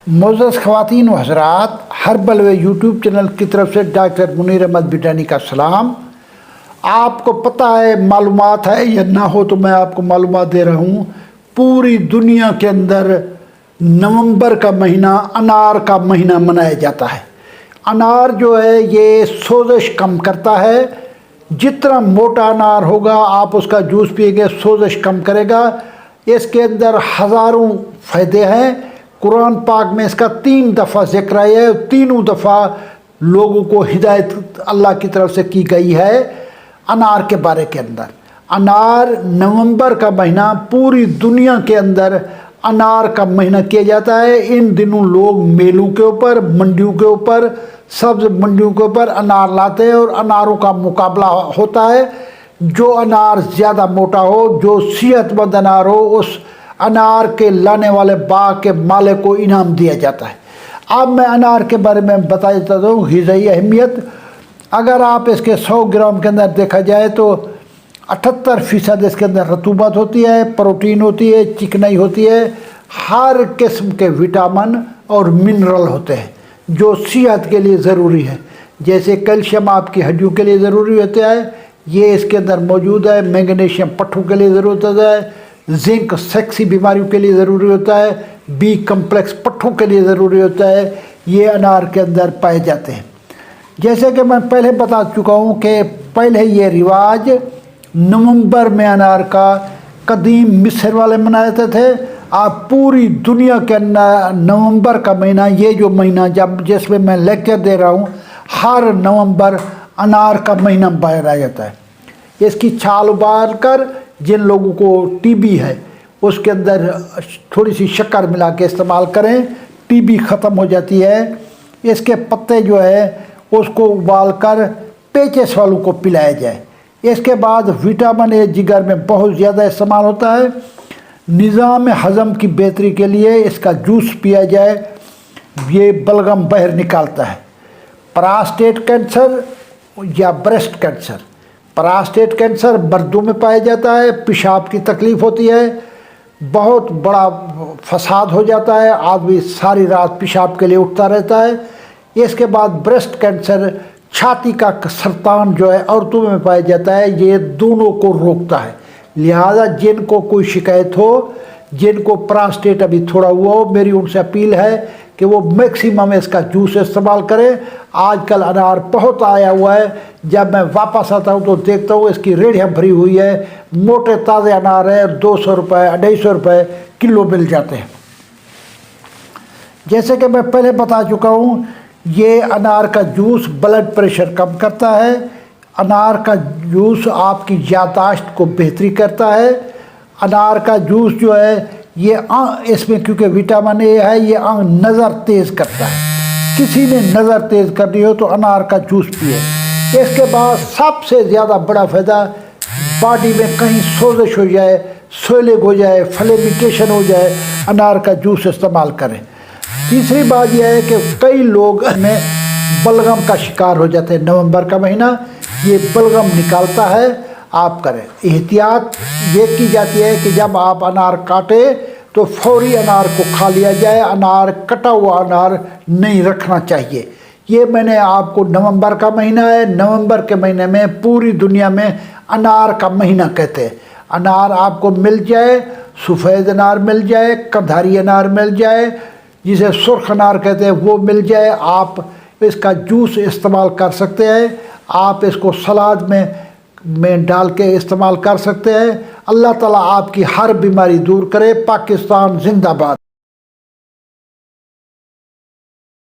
معزز خواتین و حضرات، ہربل وے یوٹیوب چینل کی طرف سے ڈاکٹر منیر احمد بٹانی کا سلام۔ آپ کو پتہ ہے، معلومات ہے یا نہ ہو تو میں آپ کو معلومات دے رہا ہوں، پوری دنیا کے اندر نومبر کا مہینہ انار کا مہینہ منایا جاتا ہے۔ انار جو ہے یہ سوزش کم کرتا ہے۔ جتنا موٹا انار ہوگا آپ اس کا جوس پیئیں گے سوزش کم کرے گا۔ اس کے اندر ہزاروں فائدے ہیں۔ قرآن پاک میں اس کا 3 دفعہ ذکر آیا ہے، تینوں دفعہ لوگوں کو ہدایت اللہ کی طرف سے کی گئی ہے انار کے بارے کے اندر۔ انار نومبر کا مہینہ پوری دنیا کے اندر انار کا مہینہ کیا جاتا ہے۔ ان دنوں لوگ میلوں کے اوپر، منڈیوں کے اوپر، سبز منڈیوں کے اوپر انار لاتے ہیں اور اناروں کا مقابلہ ہوتا ہے۔ جو انار زیادہ موٹا ہو، جو صحت مند انار ہو، اس انار کے لانے والے باغ کے مالک کو انعام دیا جاتا ہے۔ اب میں انار کے بارے میں بتا دیتا ہوں غذائی اہمیت۔ اگر آپ اس کے 100 گرام کے اندر دیکھا جائے تو 78% اس کے اندر رطوبت ہوتی ہے، پروٹین ہوتی ہے، چکنائی ہوتی ہے، ہر قسم کے وٹامن اور منرل ہوتے ہیں جو صحت کے لیے ضروری ہے۔ جیسے کیلشیم آپ کی ہڈیوں کے لیے ضروری ہوتا ہے، یہ اس کے اندر موجود ہے۔ میگنیشیم پٹھوں کے لیے ضرورت ہوتا ہے، زنک سیکسی بیماریوں کے لیے ضروری ہوتا ہے، بی کمپلیکس پٹھوں کے لیے ضروری ہوتا ہے، یہ انار کے اندر پائے جاتے ہیں۔ جیسے کہ میں پہلے بتا چکا ہوں کہ پہلے یہ رواج نومبر میں انار کا قدیم مصر والے مناتے تھے۔ آپ پوری دنیا کے اندر نومبر کا مہینہ، یہ جو مہینہ جس میں لیکچر دے رہا ہوں، ہر نومبر انار کا مہینہ باہر آ جاتا ہے۔ اس کی چھال ابال کر جن لوگوں کو ٹی بی ہے اس کے اندر تھوڑی سی شکر ملا کے استعمال کریں، ٹی بی ختم ہو جاتی ہے۔ اس کے پتے جو ہے اس کو ابال کر پیچس والوں کو پلایا جائے۔ اس کے بعد وٹامن اے جگر میں بہت زیادہ استعمال ہوتا ہے۔ نظام ہضم کی بہتری کے لیے اس کا جوس پیا جائے، یہ بلغم باہر نکالتا ہے۔ پراسٹیٹ کینسر یا بریسٹ کینسر، پراسٹیٹ کینسر مردوں میں پایا جاتا ہے۔ پیشاب کی تکلیف ہوتی ہے، بہت بڑا فساد ہو جاتا ہے، آدمی ساری رات پیشاب کے لیے اٹھتا رہتا ہے۔ اس کے بعد بریسٹ کینسر، چھاتی کا سرطان جو ہے عورتوں میں پایا جاتا ہے، یہ دونوں کو روکتا ہے۔ لہذا جن کو کوئی شکایت ہو، جن کو پراسٹیٹ ابھی تھوڑا ہوا ہو، میری ان سے اپیل ہے کہ وہ میکسیمم اس کا جوس استعمال کریں۔ آج کل انار بہت آیا ہوا ہے، جب میں واپس آتا ہوں تو دیکھتا ہوں اس کی ریڑھیاں بھری ہوئی ہے۔ موٹے تازے انار ہیں، 200 روپے 250 روپے کلو مل جاتے ہیں۔ جیسے کہ میں پہلے بتا چکا ہوں، یہ انار کا جوس بلڈ پریشر کم کرتا ہے۔ انار کا جوس آپ کی یادداشت کو بہتری کرتا ہے۔ انار کا جوس جو ہے یہ اس میں کیونکہ وٹامن اے ہے، یہ نظر تیز کرتا ہے۔ کسی نے نظر تیز کرنی ہو تو انار کا جوس پیے۔ اس کے بعد سب سے زیادہ بڑا فائدہ، باڈی میں کہیں سوزش ہو جائے، سویلنگ ہو جائے، فلیمیٹیشن ہو جائے، انار کا جوس استعمال کریں۔ تیسری بات یہ ہے کہ کئی لوگ میں بلغم کا شکار ہو جاتے ہیں۔ نومبر کا مہینہ یہ بلغم نکالتا ہے، آپ کریں۔ احتیاط یہ کی جاتی ہے کہ جب آپ انار کاٹیں تو فوری انار کو کھا لیا جائے، انار کٹا ہوا انار نہیں رکھنا چاہیے۔ یہ میں نے آپ کو نومبر کا مہینہ ہے، نومبر کے مہینے میں پوری دنیا میں انار کا مہینہ کہتے ہیں۔ انار آپ کو مل جائے، سفید انار مل جائے، کندھاری انار مل جائے، جسے سرخ انار کہتے ہیں، وہ مل جائے، آپ اس کا جوس استعمال کر سکتے ہیں۔ آپ اس کو سلاد میں ڈال کے استعمال کر سکتے ہیں۔ اللہ تعالیٰ آپ کی ہر بیماری دور کرے۔ پاکستان زندہ باد۔